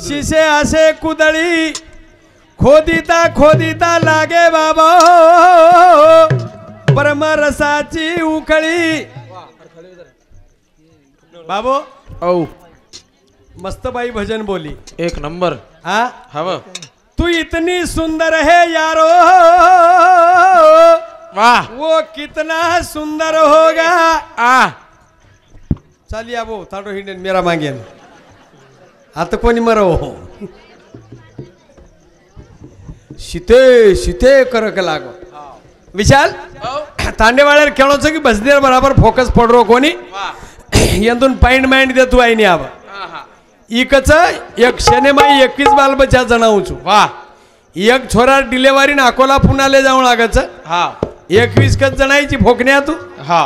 शिशे असे कुदळी खोदिता खोदिता लागे बाबा परमरसाची उकळी बाबू औ मस्त बाई भजन बोली एक नंबर हा हवं तू इतनी सुंदर है यारो वाह वो कितना सुंदर होगा आ चलिए अब थाटो हिंडन मेरा मांगेन आता कोणी मरो शीते शीते करक लागो विशाल तांडेवाड्यावर खेळोच की भजनेर बराबर फोकस पडरो कोणी यंतून पॉइंट माइंड दे तू आईनी आवा इकच एक शनेमाई 21 बालबच्चा जणावचू वाह एक छोरा डिलेवरी ना अकोला पुण्याले जाऊन लागायचं हा 21 कच जणायची फोकण्या तू हा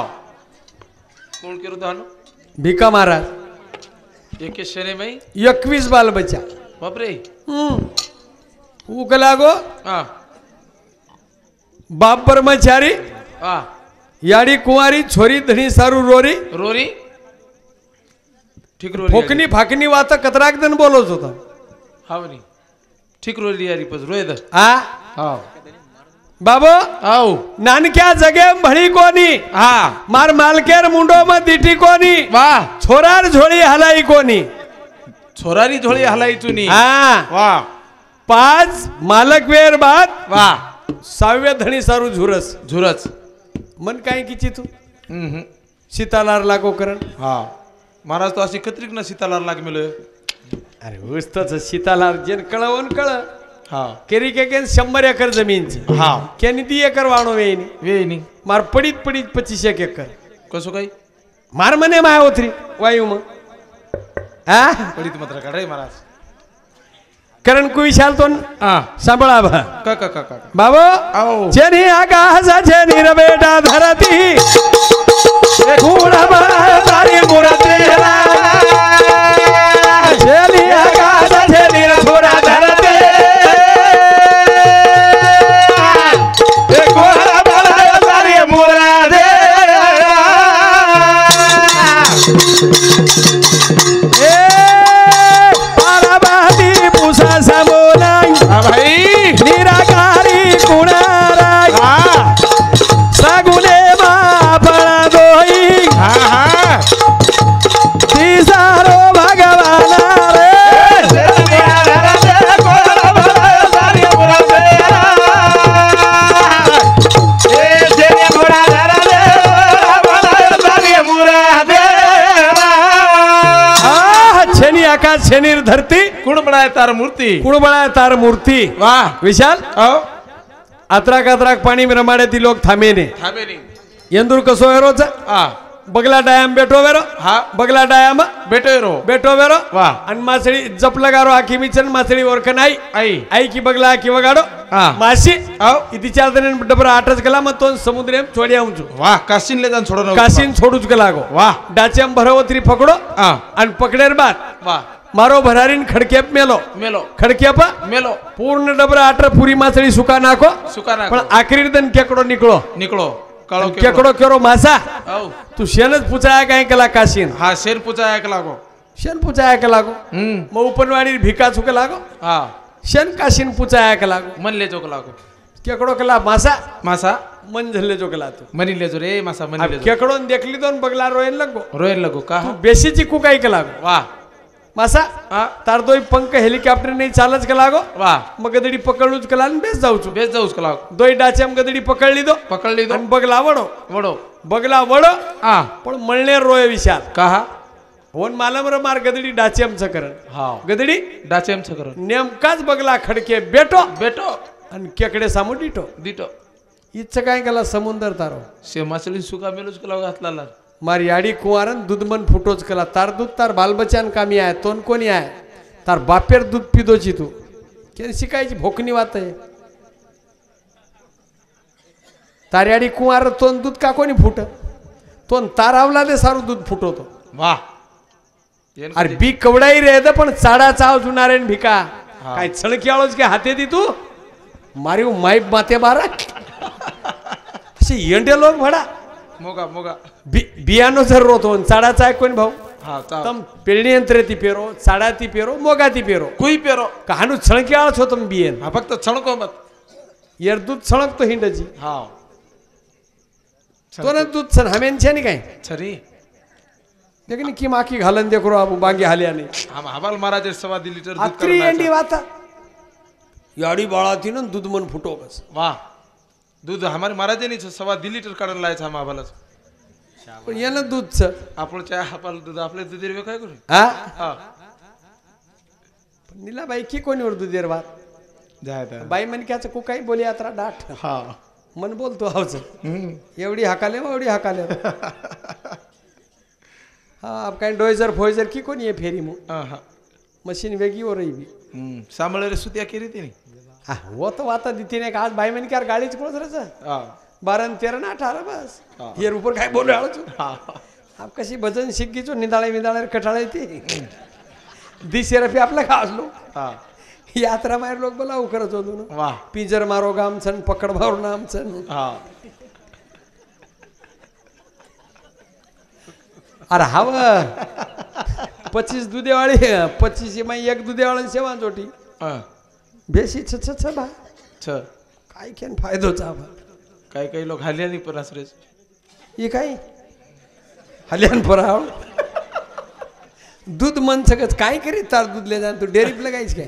कोण करू दानो भिका महाराज एक शने में 21 बालबच्चा बापरे उक लागो हा बाप ब्रह्मचारी हा याडी कुंवारी छोरी धणी सारू रोरी रोरी ठीक रोरी फोकनी फाकनी वाता कतराक दन बोलत होता हावनी ठीक रोली यारी पस रोय द आ हा बाबो आओ नानक्या जगे भळी कोणी हा मार मालकेर मुंडो म दिठी कोणी वाह छोरार झोळी हलाई कोणी छोरारी झोळी हलाई तुनी हा वाह 5 मालक वेर बाद वाह 6व्या धणी सारू झुरस झुरच मन काय किची तू सीतालार लागो करण हा महाराज तो अशी खत्रिक ना सीतालार लाग मिळो अरे उस्तच सीतालार जेन कळवून कळ हा केरी के 100 एकर जमीनची हा केनी ती एकर वाणो वेईनी वेईनी मार पडीत पडीत 25 एकर कसो काही मार मने माय होत्री वायू मग हा पडीत मात्र काढाय महाराज करण को विशाल तो हा सांभाळा बा का का का का बाबो आओ जेनी आकाशाचे निरबेटा धरती खूणा बळा तारी मुरतेला जेनी आकाशाचे निरबेटा धरती खूणा बळा तारी मुरतेला भाई निराकारी कुणाराय सगुने मापळा दोई तिसारो भगवान रे छेनी आकाश छेनीर धरती कुण बनाय तार मूर्ती कुण बळाय तार मूर्ती वाह विशाल आओ अत्राक अत्राक पाणी रमाड्याती लोक थांबेने थांबेनी यंदूर कसो वेरोच हा बगला डायम बेटो वेरो हा बगला डायम बेटो रो बेटो वेरो वाह आणि मासळी जपलगारो आखी मिचन मासळी वरकन आई आई की बगला आखी वगाडो हा मासी आओ इति चार दिन डबर आटच गला मग तो समुद्रेम छोडी आऊचू वाह काशीन ले जान छोडो काशीन छोडूच गलागो वाह डाचेम भरवत्री पकडो हा आणि पकडेर बाद वाह मारो भरारीन खडकेप मेलो मेलो खडकेप मेलो पूर्ण डबर आटर पुरी मासळी सुका नाखो सुकाना पण आखरी दन केकडो निकलो निकलो काळो केकडो केरो मासा आओ तू शेनच पुचाया काय केला काशीन हा शेर पूजा ऐक लागो शेन पुचाया का लागो मग उपनवाणी भिका चुक लागो हा शेन काशीन पुचाया का लागो मन ले जोक लागो केकडो केला मासा मासा मन झल्ले जो केला तू मनी ले जो रे मासा मनी ले जो केकडो देखली दोन बगला रोयन लगो रोयल लगो का बेसीची कुकाई का लागो वाह मासा हा तार दोई पंख हेलिकॉप्टर नाही चालच का लागो वाह मग गदडी पकडूच कला आणि बेस जाऊचू बेस जाऊस का लागो दोई डाचेम गदडी पकडली दो पकड़ली दो आणि बगला वडो वडो बगला वडो हा पण मळणे रोय विशाल कहा होन मालमर मार गदडी डाचेमचं करण हा गदडी डाचेम छ करो नेमकाच बगला खडके बेटो बेटो आणि केकडे सामो डिटो दिटो इथं काय केला समुंदर तारो शे मासली सुका मेलोच का लागो घातला मार याडी कुवारन दूध मन फुटोच केला तार दूध तार बालबच्चान कामी आहे तोन कोणी आहे तार बापेर दूध पिदोची तू के शिकायची भोकनी वात आहे तार याडी कुवार तोन दूध का कोणी फुट तोन तार आवला दे सारू दूध फुटवतो वाह अरे बी कवडाई रे पण चाडा चाव जुनारे भिका काय छळकी आळोच के हाते दी तू मारी माईप माते बारा असे येंडे लोक भडा मोगा मोगा बियानो जर रोतो चाडाचा आहे कोण भाऊ હા ચાલ તમ પેરણી યંત્રેથી પહેરો સાડાથી પહેરો મોગાથી પહેરો કોઈ પહેરો કહાનું છણક્યાળ છો તમે બીએન હા ફક્ત છણકો મત યાર દૂધ છણક તો હિંડજી હા તો ને દૂધ છે ને હમેન છે ને કઈ છરી દેખની કી માખી હાલન દેખરો આબુ બાંગે હાલ્યા નહીં આમ હવાલ મહારાજ 2.5 લીટર દૂધ આત્રી કરનાર એંડી વાતા યાડી બાળાથી ને દૂધ મન ફૂટો બસ વાહ દૂધ हमारे महाराज ની 2.5 લીટર કાઢન લાય છે આમ હવાલ પણ એને દૂધ છે આપણો ચા હવાલ દૂધ આપણે દૂધ રે કાય કરે હા હા પણ નીલાબાઈ કી કોની ઓર દૂધ વાત જાય તા બાઈ મને ક્યાં છે કુકાઈ બોલી આતરા દાઠ હા મન બોલતો આવશે એવડી હાકા લેવા એવડી હાકા લેવા હા આપ કાંઈ ડોઝર ફોઈઝર કી કોની એ ફેરી મો હા હા મશીન વેગી हो रही भी સાંભળે રે સુત્યા કરી હતી ને हाँ वो तो बात दी ने आज भाई मैंने क्या गाड़ी चुकोस रहे सर હા 12 13 18 बस हाँ। ये ऊपर काय बोल रहा हूँ હા आप कशी भजन सीख गई जो निदाळे विदाळे कटाळे थी 20 रुपये आपला खास लो હા यात्रा मार लोग बोलाव करत होतो ना વાહ पिंजर मारो गाम छन पकड भाव नाम छन હા अरे हाव 25 दूधे वाली 25 में एक दूधे वाली सेवा जोटी હા बेसी छ बा छ काय केन फायदो चा बा काही काही लोक हाल्या नाही पण असरे ये काय हल्यान पराव दूध मन सकत काय करी तार दूध ले जान तू डेरी पे लगाईस काय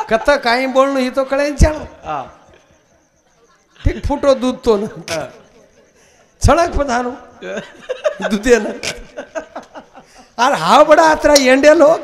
कत काय बोलणं ही तो कळेन चालो हा ठीक फुटो दूध तो ना छळक पधारो दूधे ना अरे हा बडा आत्रा येंडे लोक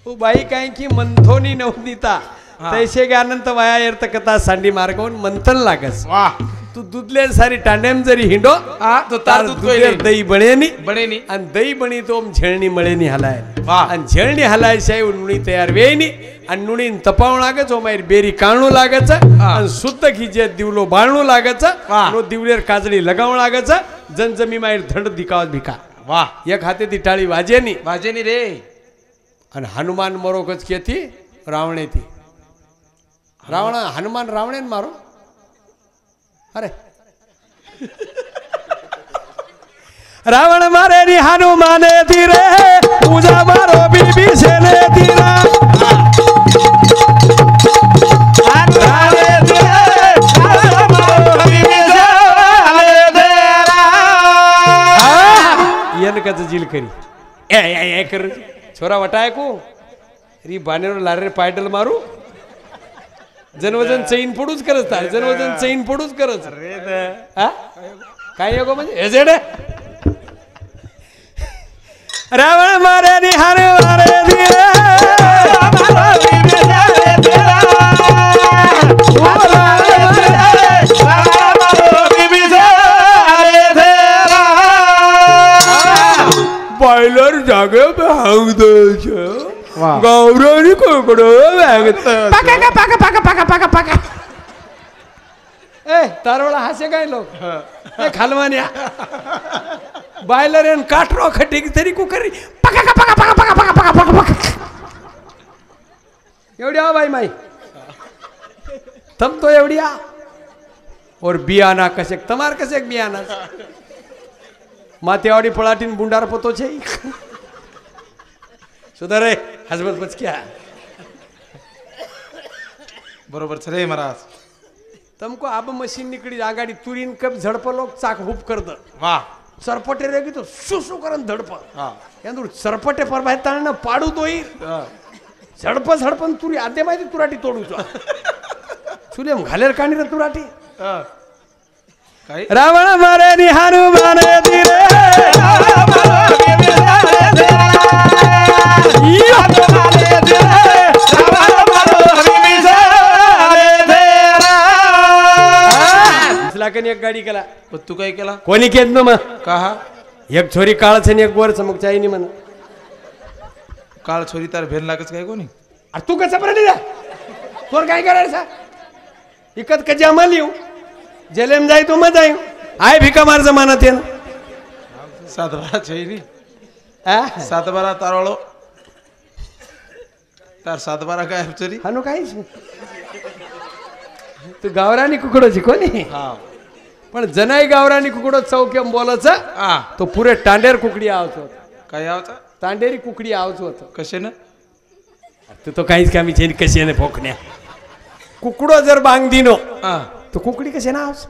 ओ बाई काय की मंथोनी नवनीता तैसे गे अनंत वाया अर्थ कथा सांडी मार्गवून मंथन लागस वाह तू दूधले सारी टांडेम जरी हिंडो हा तो तार दूध कोई दूधले दही बळेनी बने नहीं आणि दही बणी तो झेळणी मळेनी हलाय वाह. आणि झेळणी हलाय शाय नुणी तयार वेईनी आणि नुणीन तपावण लागच ओ मायर बेरी काणू लागच आणि शुद्ध घिजे दिवलो बाळणू लागच वाह. नो दिवलेर काजळी लगावण लागच जनजमी मायर थंड दिकाव भिका वाह एक हाते ती टाळी वाजेनी वाजे नहीं रे અને હનુમાન મરો કચ કેથી રાવણેથી રાવણ હનુમાન રાવણે મારો અરે રાવણ મારે ની હનુમાને ધીરે પૂજા મારો બીબી છે ને ધીરા એને કચ જીલ કરી એ કર छोरा वटाय को री बानेर लारे पायडल मारू जनवजन चैन पडूच करत जनवजन चैन पडूच करत हा काय नको म्हणजे एजेड रावण मारे नि हारे मारे धीरे बॉयलर जागे भांग द्यायचे गावरानी कोकडो पाका पाका पाका पाका पाका पाका ए तारवळा हासे काय लोक ए खालवान्या बॉयलर एन काटरो खटी तरी कुकरी पाका पाका पाका पाका पाका पाका पाका पाका एवढी आ बाई माई तम तो एवढी आ और बियाना कशेक तमार कशेक बियाना माथेवाडी पळाटीन बुंडार पोतो छे सुधारे हसबत बचक्या बरोबर छरे महाराज तुमको अब मशीन निकड़ी आगाड़ी तुरीन कब झड़प लोग चाक हुप कर द वाह सरपटे रहेगी तो सुसु करन धड़प हाँ यांदूर सरपटे पर बाहेर ताणना पाडू तोई झड़प झड़पन तुरी आदे माहिती तुराटी तोडू चो सुलेम घालेर काणी रे तुराटी काही रावण मारे नि हनुमान धीरे एक गाडी केला पण तू काय केला कोणी केत ना मग कहा एक छोरी काळ छे एक वर चमक चाई नहीं मन काळ छोरी तार भेन लागच काय कोणी अरे तू कसं पडली जा तोर काय करायचा इकत का जमाल येऊ जेलेम जाई तो मजा येऊ आय भिका मार जमाना ते 7-12 छैनी आ 7-12 तारळो तार 7-12 काय छोरी हानो काय तू गावरानी कुकडोची कोणी हा पण जनाई गावरानी कुकडो चौकेम बोलायचं हा तो पुरे टांडेर कुकडी आवच होत काय आवता तांडेरी कुकडी आवच होत कसे ना तू तो काहीच कामी छेन कशी ने फोकण्या कुकडो जर बांग दिनो हा तो कुकडी कसे ना आवच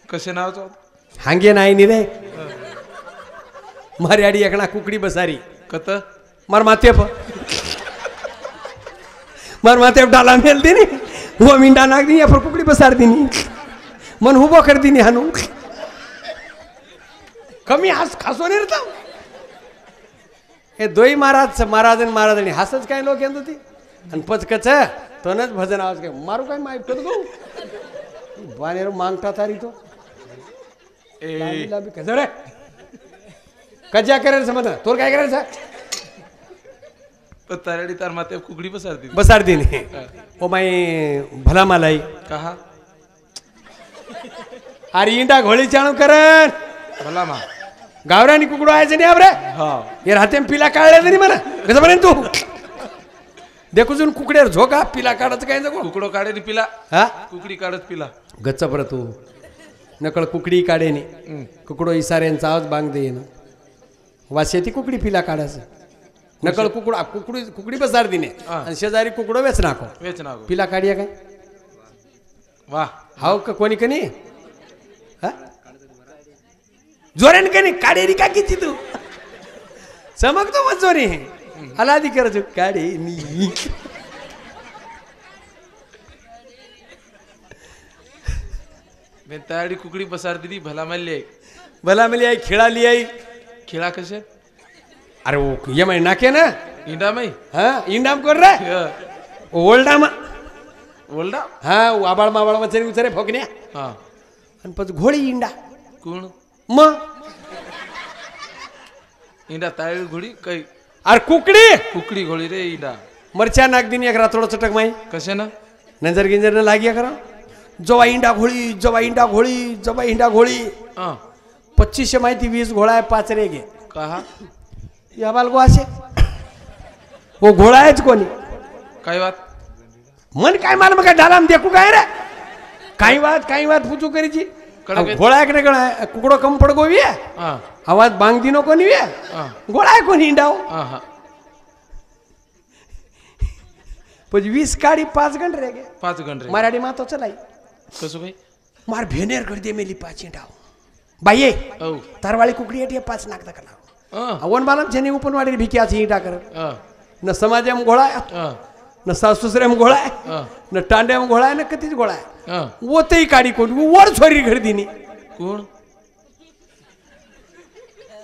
कसे नाव हांगे नाही नि रे मारी आडी एकणा कुकडी बसारी कत मार माते मार माते डाला मेल दिनी वो मिंडा नाग दिनी या पर कुकडी बसार दिनी मन हुबो कर दिनी हानू कमी हास खासो नाही रता हे दोई महाराज महाराजांनी हासच काय लोक येत होती आणि पचकच तोनच भजन आवाज काय मारू काय माहित करतो गो बानेर मागता तारी तो ए कजडे कज्जा करायचं म्हणा तोर काय करायचं तारडी तार माते कुकडी बसार दिनी ओ माई भला मालाई कहा अरे इंडा घोळी चाणू करन भला मा गावरानी कुकडो आयचं नाही आपरे हा हे राहते पिला काढले नाही म्हणा कसं म्हणेन तू देखून कुकड्यावर झोका पिला काढायचं काय नको कुकडो काढे नि पिला हा कुकडी काढत पिला गच्च बरं तू नकळ कुकडी काढेनी कुकडो इसाऱ्यांचा आवाज बांग दे ना वाशेती कुकडी पिला काढायचं नकळ कुकडी बसार दिने आणि शेजारी कुकडो वेच नाको वेच ना पिला काढिया काय वा हाव का कोणी कनी हा जोरेन कनी काढेरी का किती तू चमकतो मग जोरी हलादी करतो काढे नी मैं तारडी कुकडी बसार दिली भला मारली भला मिली आई खेळाली आई खेळा कसे अरे वो ये मैं नाके ना इंडा माई हाँ इंडाम कर रहा ओल्डाम ओल्डा हाँ आबाळ माबाळ वचरी उचरे फोकण्या हा आणि पच घोडी इंडा कोण मग इंडा तारडी घोडी काही अरे कुकडी कुकडी घोडी रे इंडा मरच्या नाग दिन एक रातोड चटक माई कसे ना नजर गिंजर न लागिया करा जवा इंडा घोळी जवा इंडा घोळी जवा इंडा घोळी हा 2500 माहिती 20 घोळा आहे 5 रे घे कहा या बालगो असे वो घोळा आहेच कोणी काय बात मन काय माल मग डालाम देखू काय रे काही बात पूछू करीची घोळा आहे की नाही कुकडो कम पड गोवी हा आवाज बांग दिनो कोणी वे हा घोळा आहे कोणी इंडाव हा हा पण 20 काढी 5 घंटे रे गे 5 घंटे मराठी मातो चलाई कसं काय मार भेनेर कर दे मेली 5 इंडाव बाये औ तारवाळी कुकडी येते 5 नाक दकला हा अवन बालम छेनी उपन वाडी भिकी आची इंडा कर हा न समाजम घोळा आहे हा न सासुसऱ्याम घोळा आहे हा न टांड्याम घोळा आहे न कतीच घोळा आहे हा ओतही काढी कोण वर छोरी घर दिनी कोण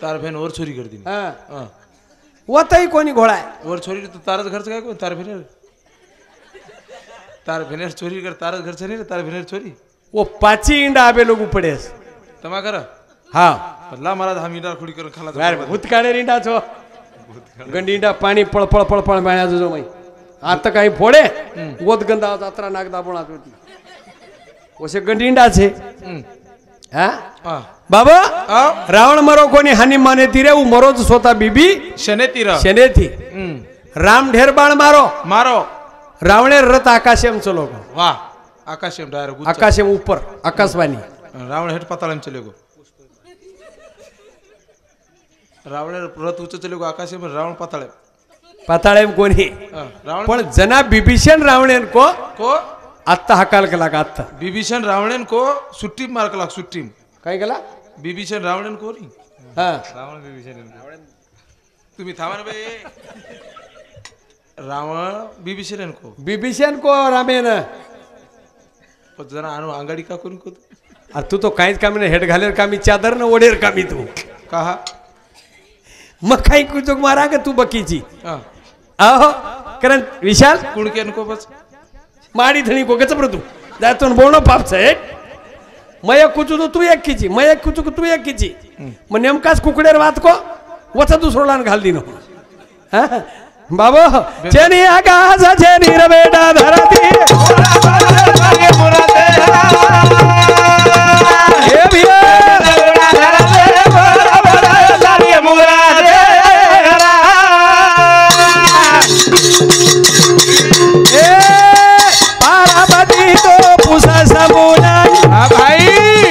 तार बहन वर छोरी कर दी हा हा ओतही कोणी घोळा आहे वर छोरी तो तारच घरचं काय कोण तार भेनेर चोरी कर तारच घरचं नाही रे तार भेनेर चोरी वो पाची इंडा आबे लोग पडेस तमा करा हा पल्ला महाराज हा मीडा खुडी करून खाला यार भूत काढे इंडा छो गंडी इंडा पाणी पळपळ पळपळ पाण्याचं जो माई आता काही फोडे ओत गंदा जात्रा नाग दाबून आत होती वसे गंडी इंडा छे हा हा बाबा आ रावण मरो कोणी हानी माने ती रे उ मरोज स्वतः बीबी शने तीर शने थी राम ढेर बाण मारो मारो रावणे रथ आकाशेम चलो वाह आकाश में डायरेक्ट आकाशेम ऊपर आकाशवाणी रावण हेठ पाताल चले गो रावण रथ उच्च चले गो आकाश में रावण पाताळे पाताळेम कोणी रावण पण जना बिभीषण रावणेन को आत्ता हकाल केला का आत्ता बिभीषण रावणेन को सुट्टी मार कला सुट्टी काय केला बिभीषण रावणेन को नी हा रावण बिभीषण तुम्ही थांबा ना बाई रावण बिभीषण को बिभीषण को रामेन पण जरा आणू अंगाडी का कोणी को अरे तू तो काहीच कामी नाही हेड घालेर कामी चादर न ओढेर कामी तू कहा मग काही कुचोक मारा का तू बकीची हा आहो कारण विशाल कुणकेन को बस माडी धणी को गच तू जातो बोलणं पापच आहे मय कुचू तो तू एक किची मय कुचू तू एक किची मग नेमकाच कुकडेर वात को वचा दुसरो लान घाल दिनो बाबो चेनी आकाश चेनी रे बेटा धरती हे भैया पार्वती तो पुसा सबुना भाई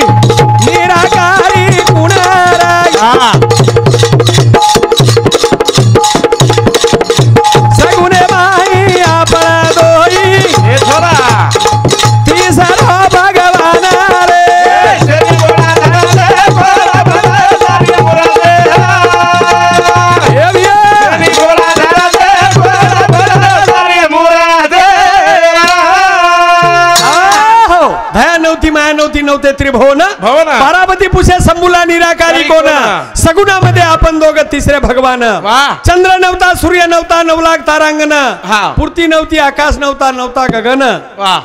सगुणामध्ये आपण दोघं तिसरे भगवान वा चंद्र नव्हता सूर्य नव्हता 9 लाख तारांगण हा. पूर्ती नव्हती आकाश नव्हता नव्हता गगन वा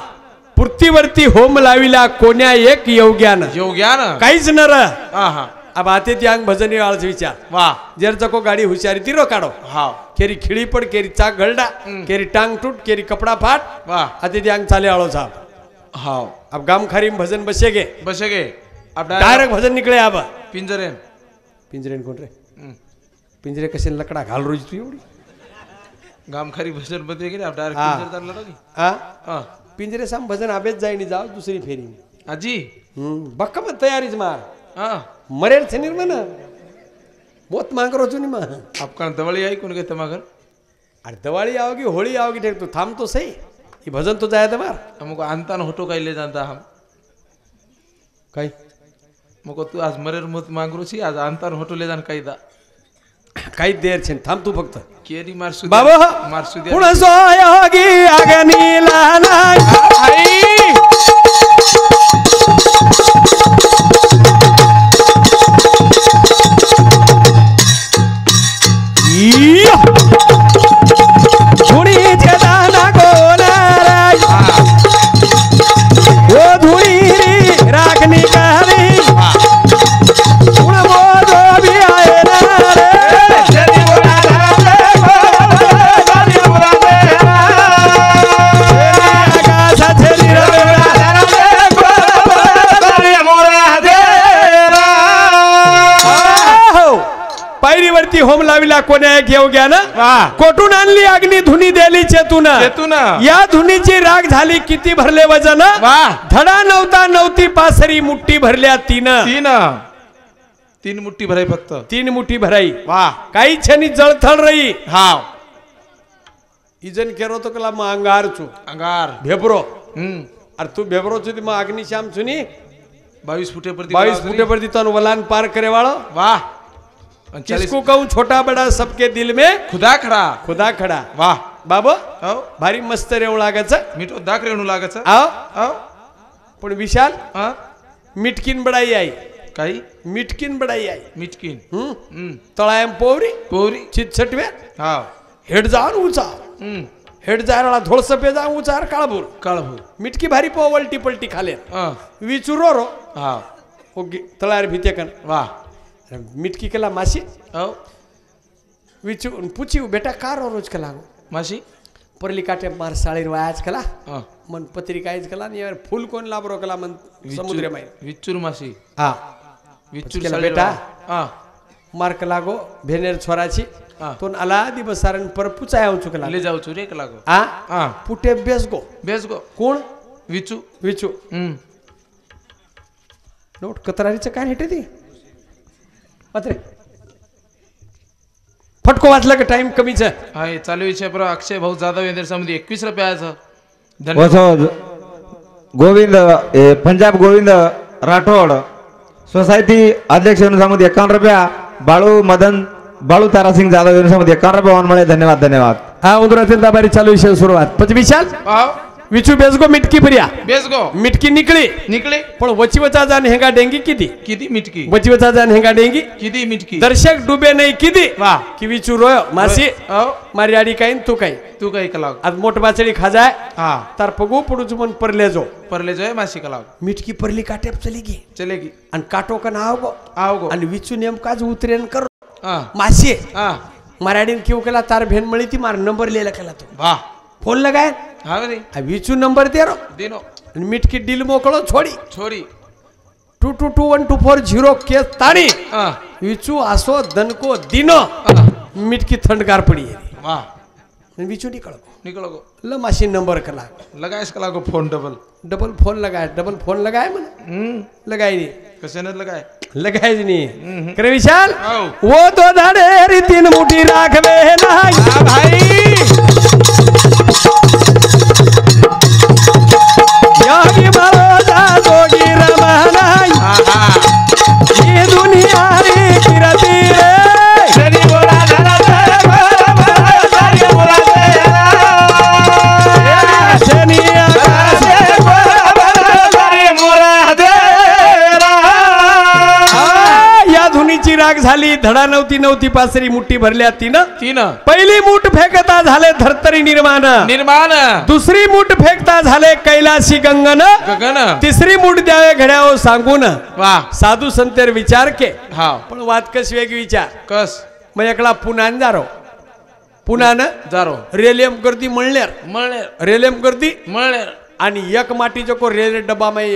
पृथ्वीवरती होम लाविला कोण्या एक योग्यान योग्यान काहीच नर हा हा अब आते त्यांग भजनी वाळच विचार वा जर जको गाडी हुशारी तिरो काढो हा केरी खिड़ी पड़ केरी चाक गलडा केरी टांग टूट केरी कपड़ा फाट वा आते त्यांग चाले आलो साहब हा अब गाम खारी में भजन बसेगे बसेगे अब डायरेक्ट भजन निकले अब पिंजरे पिंजरेन कोण रे पिंजरे कसे लकडा घाल रोज तू एवढी गामखारी भजन मध्ये गेले अब डायरेक्ट हा. पिंजरे धरला की हा हा पिंजरे साम भजन आबेच जाईनी जाओ दुसरी फेरी आजी बक्का मत तयारीच मार हा मरेल छे निर्मन बहुत मांग रो चुनी मा आपका दवळी आई कोण घेते मगर अरे दिवाळी आओगी होळी आओगी ठीक तू थांब तो सही ये भजन तो जाए मार हमको आनतान होटो का ले जानता हम काय मको तू आज मरेर मत मांगरो छी आज आनतान होटो ले जान कायदा काही देर छे थांब तू फक्त केरी मारसू बाबा मारसू दे कुण सोयोगी अग्नीला नाही आई धुळीचे दाना गोलाराय ओ धुळी राखणी कहावी कुण मोजो भी आहे ना आकाशाचे पायरीवरती होम लाविला कोण्या एक योग्या ना कोठून आणली अग्नी धुनी दिली चेतून या धुनीची राग झाली किती भरले वजन धडा नव्हता नव्हती पासरी मुठ्ठी भरल्या तीन तीन मुट्ठी भराई फक्त 3 मुठी भराई वा काही क्षणी जळथळ रही हा इजन केरो तो कला मग अंगार चू अंगार भेबरो अरे तू भेबरो चू मग अग्निश्याम चुनी 22 फुटे पर 22 फुटे पर दी वलान पार करे वालो वाह किसको कहूं छोटा बड़ा सबके दिल में खुदा खड़ा वाह बाबो आओ भारी मस्त रेव लागायचं मीठो दाख रेणू लागच आओ आओ पण विशाल हा मिटकिन बडाई आई काही मिटकिन बडाई आई मिटकीन तळायम पोवरी पोरी चितछटवे हा हेड जाऊन उचा हेड जायला धोळ सफेद जाऊन उचार काळभूर काळभूर मिटकी भारी पो वलटी पलटी खाले हा विचुरो रो हा तळायर भीते कन वाह मिटकी केला मासी आओ विचू पूछी बेटा कार रोज कला मासी परली काटे मार साळीर वायाच कला हा मन पत्रिकायच कला आणि यार फुल कोण लाभरो कला मन समुद्र माई विचूर मासी हा विचूर केला बेटा हा मार्क लागो भेनेर छोराची हा. तोन आला दिवसारण पर पुचाया चुकला ले जाऊ चुरे का लागो आ हा पुटे बेस गो कोण विचू विचू नोट कतरारीचं काय हेटे ती अत्रे फटको वाचला का टाइम कमीच आहे हा हे चालू विषय पर अक्षय भाऊ जाधव यांच्या समोर 21 रुपयाचं गोविंद पंजाब गोविंद राठोड सोसायटी अध्यक्ष अनुसार 51 रुपया बाळू तारासिंग जाधव अनुसार 51 रुपया वाहन धन्यवाद धन्यवाद हा उंदरातील दाबारी चालू विषय सुरुवात पच विशाल विचू बेसगो मिटकी भरिया बेसगो मिटकी निकली पण वचीवचा जान हेंगा डेंगी किती मिटकी वचीवचा जान हेंगा डेंगी किती मिटकी दर्शक डुबे नाही किती वाह की विचू रोयो मासी मारी आडी काही तू काही कलाव आज मोठ बाचडी खाजाय हा तार पगू पडूच मन परले जो आहे मासी कलाव मिटकी परली काटेप चलेगी आणि काटो का नाव गो आओ आणि विचू नेमकाच उतरेन कर हा मासी हा मराठीन क्यों केला तार भेन मळी ती मार नंबर लिहिला केला तो वाह फोन लगाय हा रे विचू नंबर दे रो दिनो आणि मिटकी डील मोकळो छोडी 222140 केस ताणी हा विचू आसो दनको दिनो मिटकी थंडगार पडी वाह विचू निकलो गो ल माशी नंबर कला लगाइस कला को फोन डबल फोन लगाए मन लगाई नहीं कसे न लगाए नहीं करे विशाल आओ वो दो धाड़े री 3 मुठी राखवे ना भाई यागी मारो जा जोगी रमाना ये दुनिया री किरती रे सरी बोला धरा सरी बोला शनिया या धुनीची राग झाली धडा नव्हती पासरी मुठी भरल्या तीन पहिली मूठ फेकता झाले धर्तरी निर्माण निर्माण दुसरी मूठ फेकता झाले कैलासी गंगन गगन तिसरी मूठ द्यावे घड्यावर सांगून वा साधू संतेर विचार के हा पण वाद कस वेग विचार कस मग एकला पुन्हा जारो पुन्हा जारो रेलियम गर्दी मळण्यार मळनेर रेलियम गर्दी मळनेर आणि एक माटीचो को रेल डब्बा में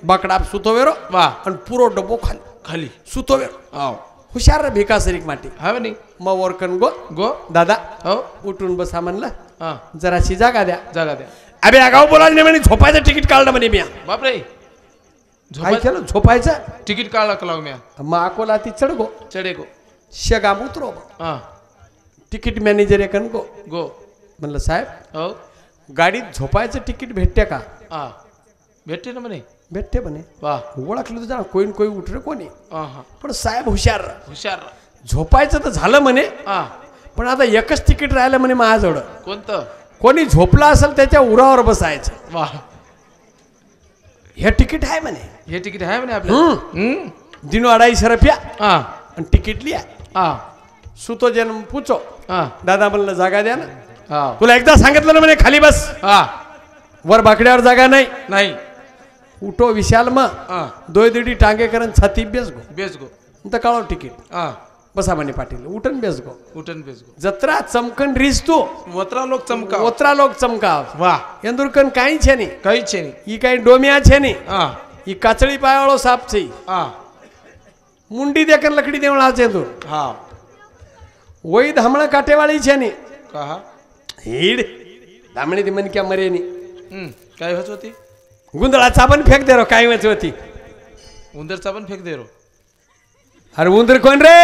बकड़ा सुतोवेरो वा आणि पुरो डब्बो खाली खाली सुतोवेरो आओ हुशार भिकासरीक माटी हा नाही मग वरकन गो गो दादा हो उठून बसा म्हणलं हा जराशी जागा द्या जागा द्या अबे आगाऊ बोलायला नाही म्हणे झोपायचं तिकीट काढलं म्हणे मी बापरे काय केलं झोपायचं तिकीट काढला कलाव म्या मग अकोला ती चढ गो चढे गो शेगाम उतरो हा तिकीट मॅनेजर एकन गो गो म्हणलं साहेब हो गाडीत झोपायचं तिकीट भेटते का हा भेटते ना म्हणे भेटते म्हणे वा ओळखलं तुझा कोईन कोई उठरे कोणी हा हा पण साहेब हुशार हुशार झोपायचं तर झालं म्हणे हा पण आता एकच तिकीट राहिलं म्हणे माझ्याजवळ कोणतं कोणी झोपला असेल त्याच्या उरावर बसायचं वा हे तिकीट आहे म्हणे हे तिकीट आहे म्हणे आपलं दिनो 250 रुपया हा आणि तिकीट लिया हा सुतो जन्म पुचो हा दादा म्हणलं जागा द्या ना हा तुला एकदा सांगितलं ना म्हणे खाली बस हा वर बाकड्यावर जागा नाही नाही उठो विशाल मग हा दोयदीडी टांगे करण छाती बेस गो बेस गो तर काढो तिकीट हा बसा म्हणे पाटील उठन बेस गो उठन बेस गो जत्रा चमकन रिस तू वत्रा लोक चमका ओत्रा लोक चमकाव वा ಎಂದುರ್ಕನ್ ಕಾಯಿ छेनी काही छे नाही ಈ ಕಾಯಿ डोमिया छेनी हा ಈ काचळी पायाळो साप छे हा मुंडी देखन लकडी देवळा छे तू हा वही धामणा काटेवाळी छेनी कहा हीड धामणी ती मन क्या मरेनी काय होत होती गुंदळाचा पण फेक दे रो काय वच होती उंदरचा पण फेक दे रो अरे उंदर कोण रे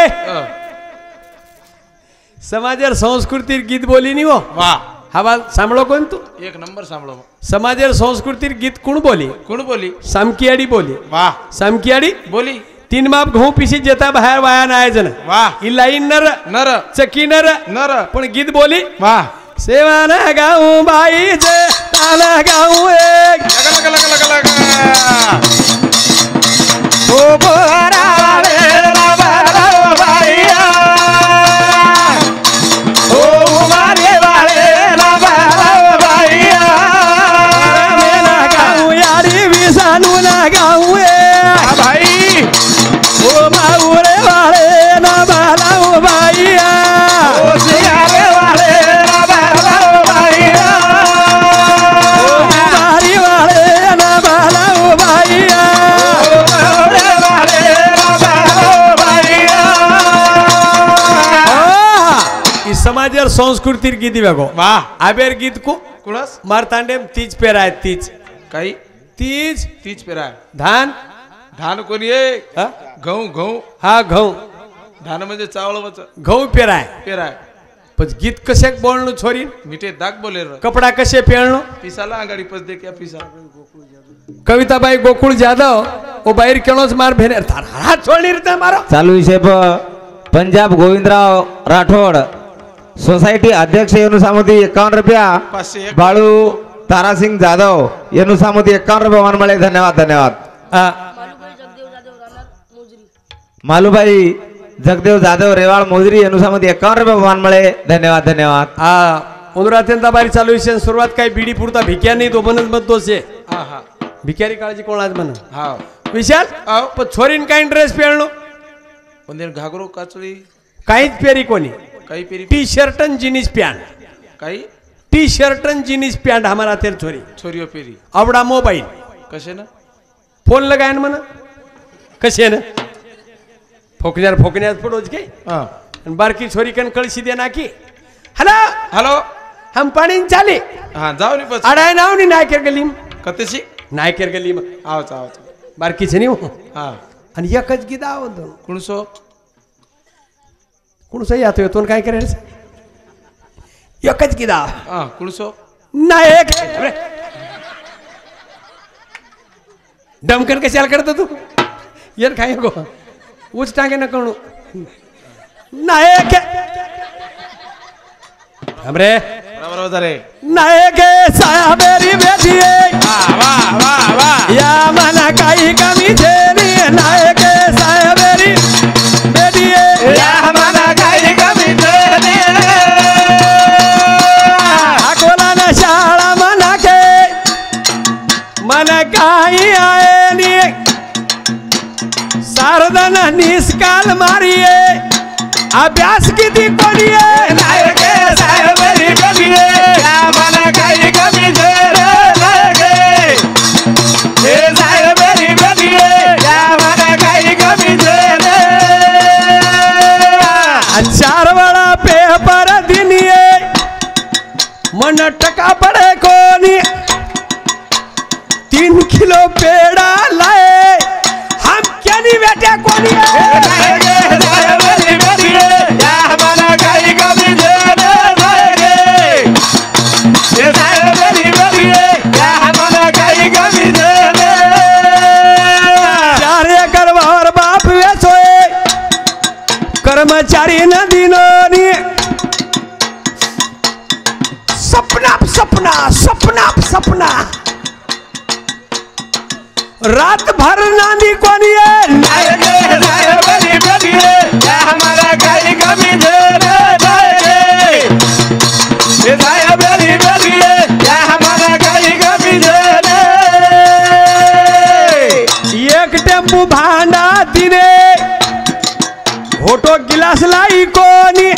समाजर संस्कृतीर गीत बोली नी वो वा हवा सांभळो कोण तू एक नंबर सांभळो समाजर संस्कृतीर गीत कोण बोली कोण बोली सामकियाडी बोली वा सामकियाडी बोली 3 माप गहू पिशी जेता बाहेर वाया नाही जण वा इलाई नर नर चकी नर नर पण गीत बोली वा सेवाना गाऊ बाई जे ताना गाऊ एक लगा लगा लगा लगा लगा ओ बोराळे बाबा बाईया ओ मारे वाळे बाबा बाईया मेना गाऊ यारी विसानू ना गाऊ ए भाई ओ माऊरे वाळे ना बालाऊ बाईया ओ सियारे वाले बाबा बाईया ओ मारी वाळे ना बालाऊ बाईया रे वाले बाबा बाईया ई समाजर संस्कृतीर गीत वेगो वा आबेर गीत को कुणास मारतांडे तीज पेराय तीज काही तीज तीच पेराय धान धान कोणी आहे हा? गहू गहू हा गहू धान म्हणजे चावळाचं गहू पेराय पेराय पण गीत कसे बोलणं छोरी मिठे दाग बोले र कपडा कसे पेळणं पिसाला आंगाडी पस दे क्या पिसा कविताबाई गोकुळ जाधव ओ बाहेर केळोच मार भेने हात छोडी रे मारो चालू विषय पंजाब गोविंदराव राठोड सोसायटी अध्यक्ष येनुसामती 51 रुपया 501 बाळू तारासिंग जाधव येनुसामती 51 रुपया वनमळे धन्यवाद धन्यवाद मालूबाई जगदेव जाधव रेवाळ मोजरी येनुसामती 51 रुपया वनमळे धन्यवाद धन्यवाद हा अनुरात्यंता बारी चालू विषय सुरुवात काय बीडी पुरता भिक्या नाही तो बनत बनतो से हा हा भिकारी काळजी कोण आज म्हण हा विशाल आव पण छोरीन काय ड्रेस पेळणं ಒಂದೇನು घागरो काचळी काहीच पेरी कोणी काही पेरी टी शर्ट आणि जीन्स पॅन्ट काही टी शर्ट आणि जीन्स पॅन्ट हमारा तेर छोरी छोरियो पेरी आवडा मोबाईल कसे ना फोन लगायन म्हणा कसे ना फोकण्यात फोटोच काही हा बारकी छोरी कन कळशी दे ना की हॅलो हॅलो हम पाणी चाले हा जाऊ नी बस अडाय नाव नी नायकेर गलीम कतेशी नायकेर गलीम आवच आवच बारकी छे नी हो. हा आणि एकच गीत आवडतो कुणसो कुणसं यातो तो काय करायचं एकच गीत हा कुणसो नायक डमकन कशाला करतो तू येर काय गो उच टांगे न कणू नायक हमरे बरोबर झाले नायक साबेरी बेटी वा वा वा वा या मना काही कमी छेनी नायक साबेरी बेटी आहे या मला काही कमी झाले अकोला ना शाळा म्हणा के मन काही आहे नि सारदन निष्काल मारिये अभ्यास किती कोणी आहे नायके साहेब री कमी या मला काही कमी झाले हे साहेब री कमी या मला काही कमी झाले 4 वेळा पेपर दिनिये मन टका पडे कोणी 3 किलो पेड़ा लाए हम क्या नहीं बेटे कोणी कर्मचारी न दिनोनी सपना सपना सपना सपना रात भर नांदी कोणी एक टेम्पू भांडा दिने होटो गिलास लाई कोणी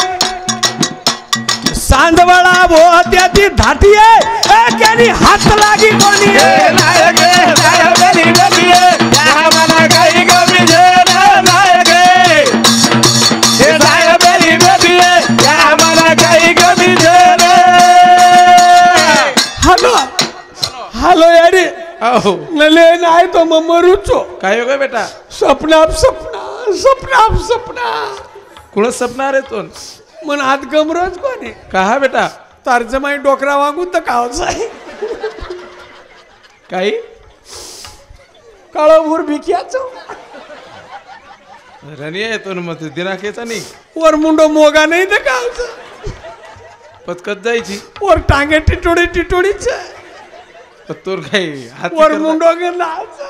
सांदवळा वो त्याची धाटी आहे हात लागी कोणी हॅलो हॅलो यारी नले नाही तो मग मरूचो काय हो ग बेटा सपना सपना सपना सपना कुण सपना रे तो मन हात गमरोज कोणी कहा बेटा तारजमाई डोकरा वागून तर कावच आहे काही काळभूर भिक्याचो रणी येतो ना मग दिनाकेचा नाही वर मुंडो मोगा नाही तर कावच पतकत जायची वर टांगे टिटोडी टिटोडीच तोर काही हात वर मुंडो गेलाच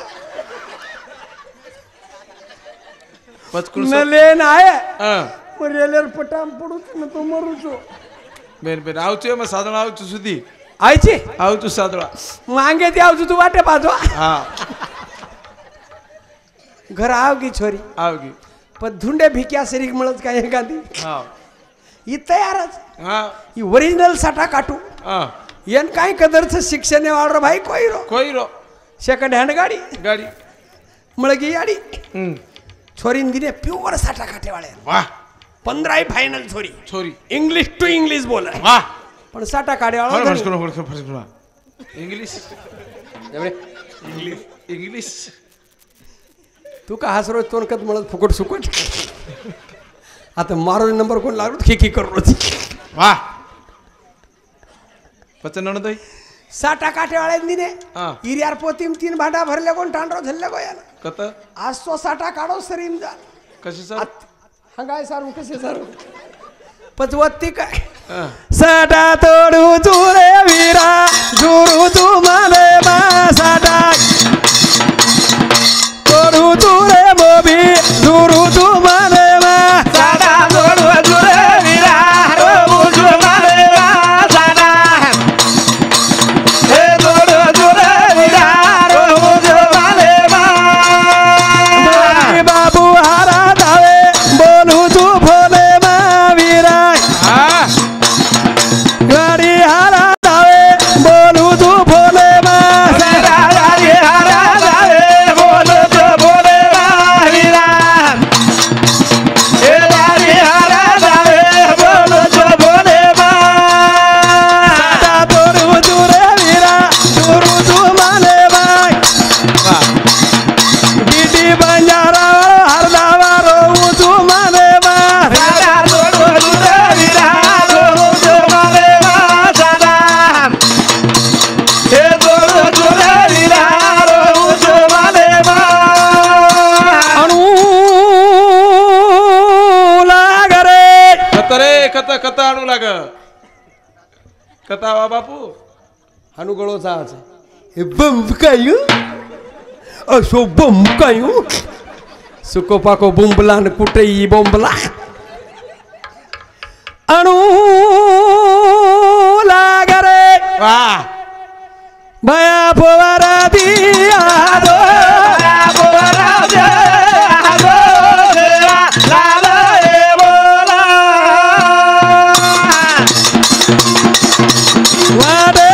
पचकुळ नले नाय हा मग रेलेर पटाम पडूच न तो मरूचो बेन बेन आवचो मग सादळा आवचो सुधी आयची आवचो सादळा मांगे ते आवजू तू वाटे पाजवा हा घर आवगी छोरी आवगी पण धुंडे भिक्या सरीक मिळत काय एखादी हा ही तयारच हा ही ओरिजिनल साठा काटू हा येन काय कदरचं शिक्षण आहे वाढ भाई कोई रो कोई रो सेकंड हँड गाडी गाडी मळगी गाडी हम्म छोरीन दिने प्युअर साठा काटेवाळे वाह 15 फायनल छोरी छोरी इंग्लिश टू इंग्लिश बोल वाह पण साठा फरक काटेवाळा करो फरक करो इंग्लिश इंग्लिश इंग्लिश तू का हास रोज तोंडकत म्हणत फुकट सुकट आता मारो नंबर कोण लागलो खिखी करू रोज वाह पचन नणदई साठा काटेवाळ्यान दिने हा इरियार पोतीम 3 भांडा भरले कोण टांडरो झल्ले गो याला कत आज तो साठा काढो सरीम जा कशी सर हंगाय सारू कसे सारू पचवत्ती काय हा साठा तोडू जुरे वीरा जुरू तू माने मा साठा तोडू जुरे मोबी जुरू तू माने मा साडा जोडू जुरे वीरा रोबू जुरे मारे वा साडा हे जोडू जुरे वीरा रोबू जुरे मारे वा बाबू हारा धावे बोलू तू भोले मा वीरा हा गाडी हारा धावे बोलू तू भोले मा साडा राजे हारा जावे बोलो तो बोले वा वीरा हे राजे हारा जावे बोलो तो बोले वा साठा तोडू जुरे वीरा जुरू तू माने बाय गिटी बंजारा हरदावा रोऊ तू माने मा साडा जोडू जुरे वीरा रोबू जुरे मारे वा साडा हे जोडू जुरे वीरा रोबू जुरे मारे वा अणू लागरे कत रे कत कत आणू लाग कता वा बापू अनुगळोचा हे बम कायू असो बम कायू सुको पाको बुंबला न कुठेही बोंबला अणू लागरे वा भया फवारा दिया दो वादे